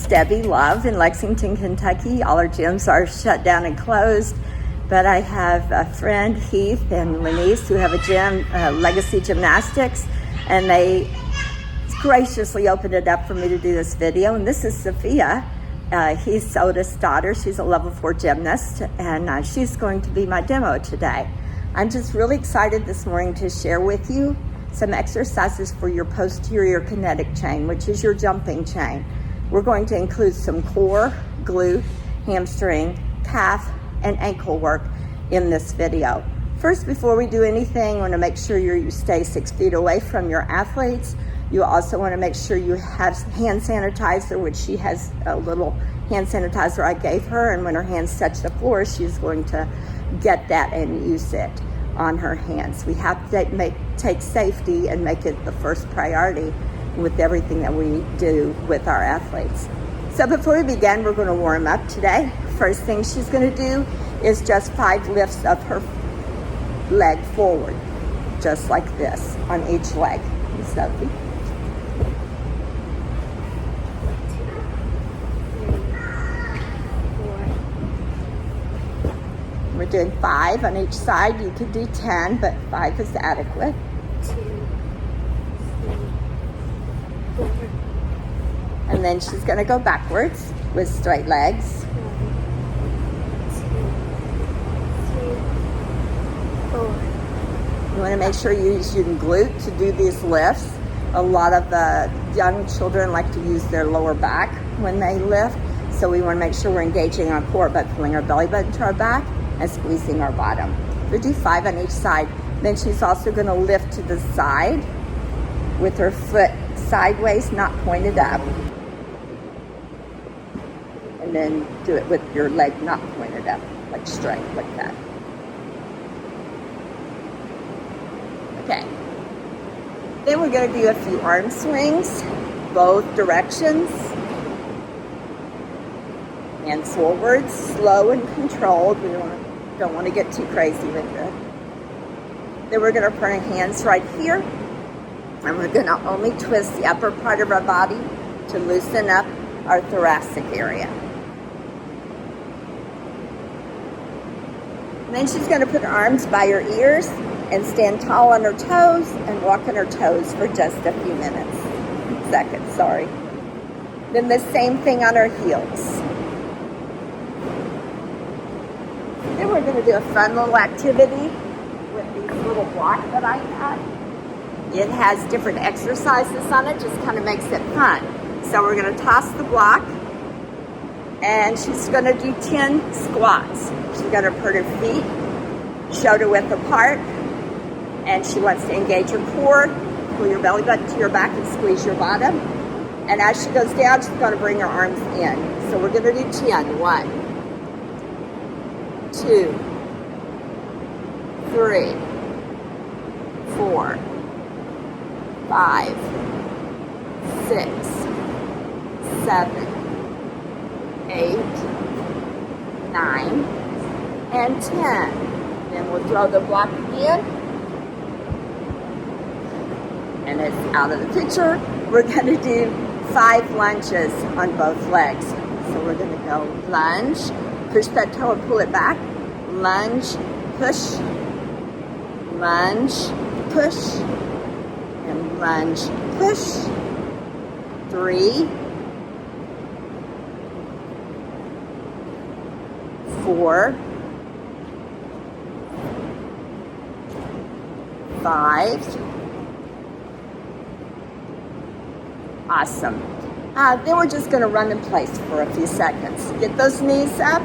Debbie Love in Lexington, Kentucky. All our gyms are shut down and closed, but I have a friend, Heath and Lenice, who have a gym, Legacy Gymnastics, and they graciously opened it up for me to do this video. And this is Sophia, Heath's oldest daughter. She's a level 4 gymnast, and she's going to be my demo today. I'm just really excited this morning to share with you some exercises for your posterior kinetic chain, which is your jumping chain. We're going to include some core, glute, hamstring, calf, and ankle work in this video. First, before we do anything, I want to make sure you stay 6 feet away from your athletes. You also want to make sure you have hand sanitizer, which she has a little hand sanitizer I gave her, and when her hands touch the floor, she's going to get that and use it on her hands. We have to take safety and make it the first priority with everything that we do with our athletes. So before we begin, we're going to warm up today. First thing she's going to do is just 5 lifts of her leg forward, just like this on each leg. Sophie. We're doing 5 on each side. You could do 10, but 5 is adequate. 2, 3, 4. And then she's going to go backwards with straight legs. 1, 2, 3, 4. You want to make sure you're using glute to do these lifts. A lot of the young children like to use their lower back when they lift. So we want to make sure we're engaging our core by pulling our belly button to our back and squeezing our bottom. We'll do 5 on each side. Then she's also going to lift to the side with her foot sideways, not pointed up. And then do it with your leg not pointed up, like straight, like that. Okay. Then we're going to do a few arm swings, both directions. Hands forward, slow and controlled. We don't want to get too crazy with it. Then we're going to put our hands right here, and we're going to only twist the upper part of our body to loosen up our thoracic area. And then she's going to put her arms by her ears and stand tall on her toes and walk on her toes for just a few seconds. Then the same thing on her heels. Then we're going to do a fun little activity with these little blocks that I had. It has different exercises on it, just kind of makes it fun. So we're going to toss the block, and she's going to do 10 squats. She's going to put her feet shoulder width apart, and she wants to engage her core, pull your belly button to your back and squeeze your bottom. And as she goes down, she's going to bring her arms in. So we're going to do 10. 1, 2, 3, 4, 5, 6, 7, 8, 9, and 10. Then we'll throw the block again. And it's out of the picture. We're going to do 5 lunges on both legs. So we're going to go lunge, push that toe and pull it back. Lunge, push, lunge, push, and lunge, push. 3, 4, 5. Awesome. Then we're just going to run in place for a few seconds. Get those knees up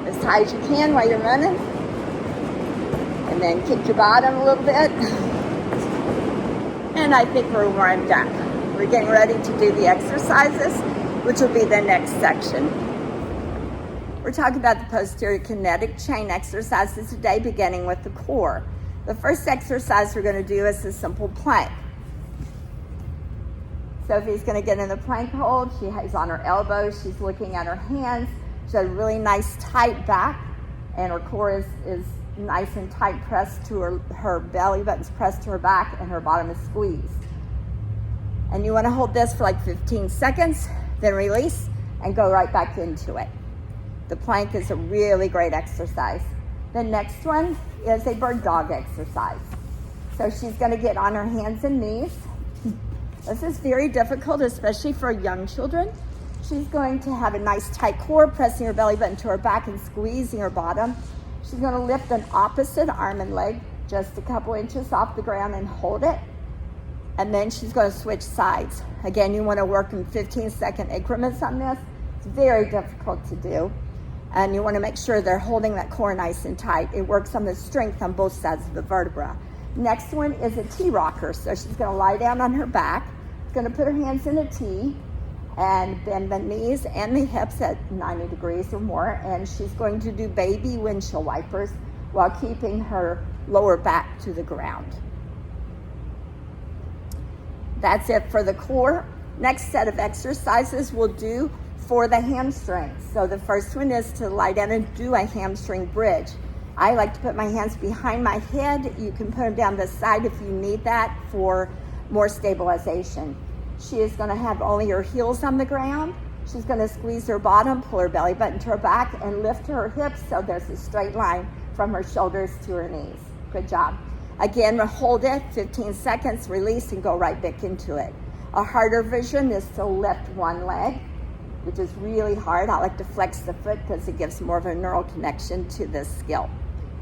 as high as you can while you're running. And then kick your bottom a little bit. And I think we're warmed up. We're getting ready to do the exercises, which will be the next section. We're talking about the posterior kinetic chain exercises today, beginning with the core. The first exercise we're going to do is a simple plank. Sophie's going to get in the plank hold. She is on her elbows. She's looking at her hands. She has a really nice tight back, and her core is nice and tight pressed to her belly button's pressed to her back, and her bottom is squeezed. And you want to hold this for like 15 seconds, then release, and go right back into it. The plank is a really great exercise. The next one is a bird dog exercise. So she's going to get on her hands and knees. This is very difficult, especially for young children. She's going to have a nice tight core, pressing her belly button to her back and squeezing her bottom. She's going to lift an opposite arm and leg just a couple inches off the ground and hold it. And then she's going to switch sides. Again, you want to work in 15-second increments on this. It's very difficult to do. And you want to make sure they're holding that core nice and tight. It works on the strength on both sides of the vertebra. Next one is a T-rocker. So she's going to lie down on her back. She's going to put her hands in a T and bend the knees and the hips at 90 degrees or more. And she's going to do baby windshield wipers while keeping her lower back to the ground. That's it for the core. Next set of exercises we'll do for the hamstrings. So the first one is to lie down and do a hamstring bridge. I like to put my hands behind my head. You can put them down the side if you need that for more stabilization. She is going to have only her heels on the ground. She's going to squeeze her bottom, pull her belly button to her back, and lift her hips so there's a straight line from her shoulders to her knees. Good job. Again, we'll hold it 15 seconds, release, and go right back into it. A harder version is to lift one leg, which is really hard. I like to flex the foot because it gives more of a neural connection to this skill.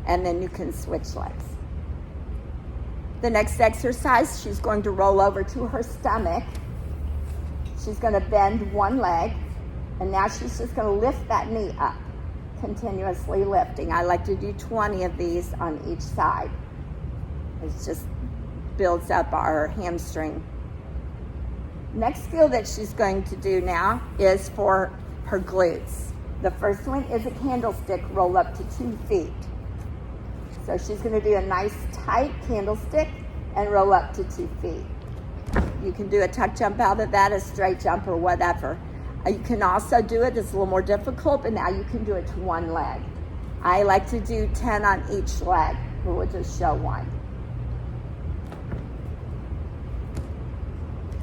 And then you can switch legs. The next exercise, she's going to roll over to her stomach. She's going to bend one leg, and now she's just going to lift that knee up, continuously lifting. I like to do 20 of these on each side. It just builds up our hamstring. Next skill that she's going to do now is for her glutes. The first one is a candlestick roll up to 2 feet. So she's going to do a nice tight candlestick and roll up to 2 feet. You can do a tuck jump out of that, a straight jump, or whatever. You can also do it, it's a little more difficult, but now you can do it to one leg. I like to do 10 on each leg, but we'll just show one.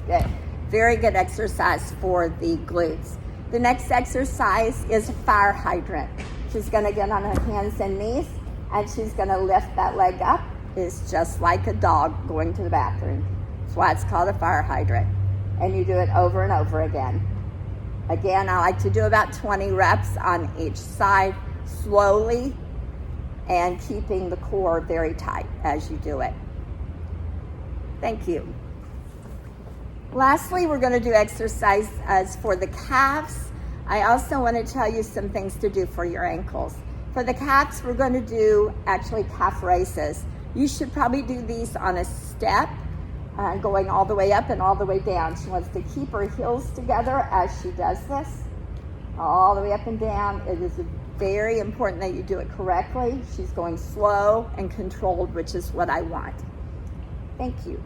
Good. Very good exercise for the glutes. The next exercise is a fire hydrant. She's going to get on her hands and knees, and she's going to lift that leg up. It's just like a dog going to the bathroom. That's why it's called a fire hydrant. And you do it over and over again. Again, I like to do about 20 reps on each side, slowly, and keeping the core very tight as you do it. Thank you. Lastly, we're going to do exercise for the calves. I also want to tell you some things to do for your ankles. For the calves, we're going to do actually calf raises. You should probably do these on a step, going all the way up and all the way down. She wants to keep her heels together as she does this, all the way up and down. It is very important that you do it correctly. She's going slow and controlled, which is what I want. Thank you.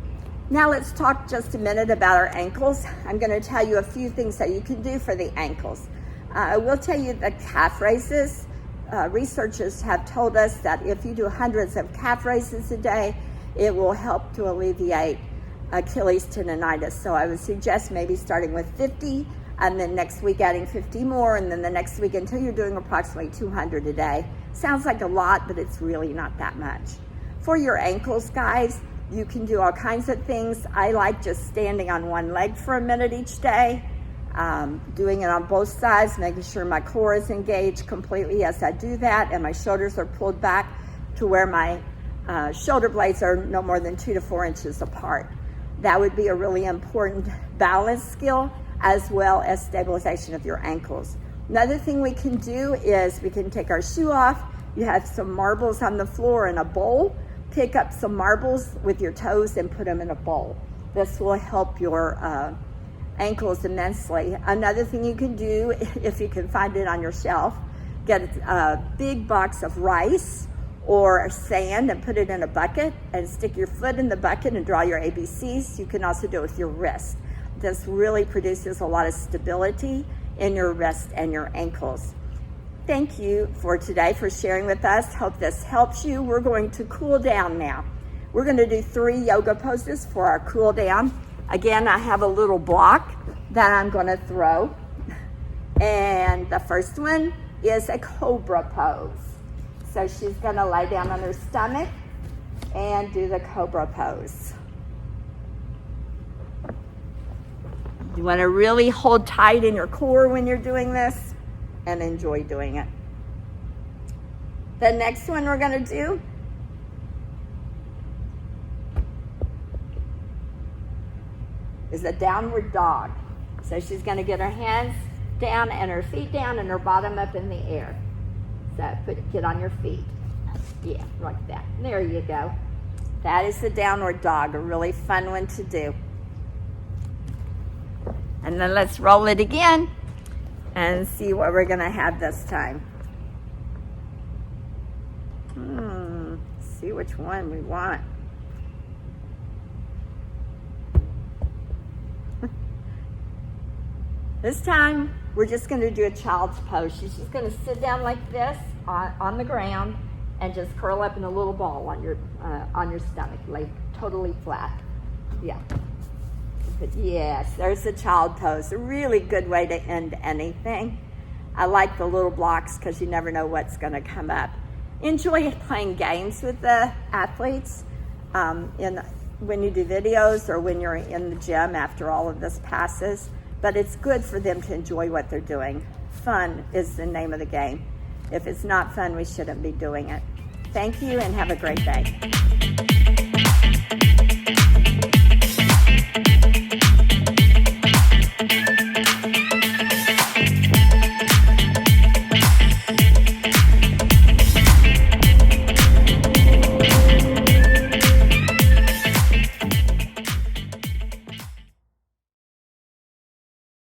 Now let's talk just a minute about our ankles. I'm going to tell you a few things that you can do for the ankles. I will tell you the calf raises. Researchers have told us that if you do hundreds of calf raises a day, it will help to alleviate Achilles tendonitis. So I would suggest maybe starting with 50, and then next week adding 50 more, and then the next week until you're doing approximately 200 a day. Sounds like a lot, but it's really not that much. For your ankles, guys, you can do all kinds of things. I like just standing on one leg for a minute each day, doing it on both sides, making sure my core is engaged completely as I do that, and my shoulders are pulled back to where my shoulder blades are no more than 2 to 4 inches apart. That would be a really important balance skill as well as stabilization of your ankles. Another thing we can do is we can take our shoe off. You have some marbles on the floor in a bowl. Pick up some marbles with your toes and put them in a bowl. This will help your ankles immensely. Another thing you can do, if you can find it on your shelf, get a big box of rice or sand and put it in a bucket and stick your foot in the bucket and draw your ABCs. You can also do it with your wrist. This really produces a lot of stability in your wrist and your ankles. Thank you for today for sharing with us. Hope this helps you. We're going to cool down now. We're going to do 3 yoga poses for our cool down. Again, I have a little block that I'm going to throw. And the first one is a cobra pose. So she's gonna lie down on her stomach and do the cobra pose. You wanna really hold tight in your core when you're doing this and enjoy doing it. The next one we're gonna do is a downward dog. So she's gonna get her hands down and her feet down and her bottom up in the air. So get on your feet. Yeah, like that. There you go. That is the downward dog, a really fun one to do. And then let's roll it again and see what we're gonna have this time. See which one we want. This time, we're just gonna do a child's pose. She's just gonna sit down like this on the ground and just curl up in a little ball on your stomach, lay totally flat. Yeah. But yes, there's the child pose. A really good way to end anything. I like the little blocks because you never know what's gonna come up. Enjoy playing games with the athletes when you do videos or when you're in the gym after all of this passes. But it's good for them to enjoy what they're doing. Fun is the name of the game. If it's not fun, we shouldn't be doing it. Thank you and have a great day.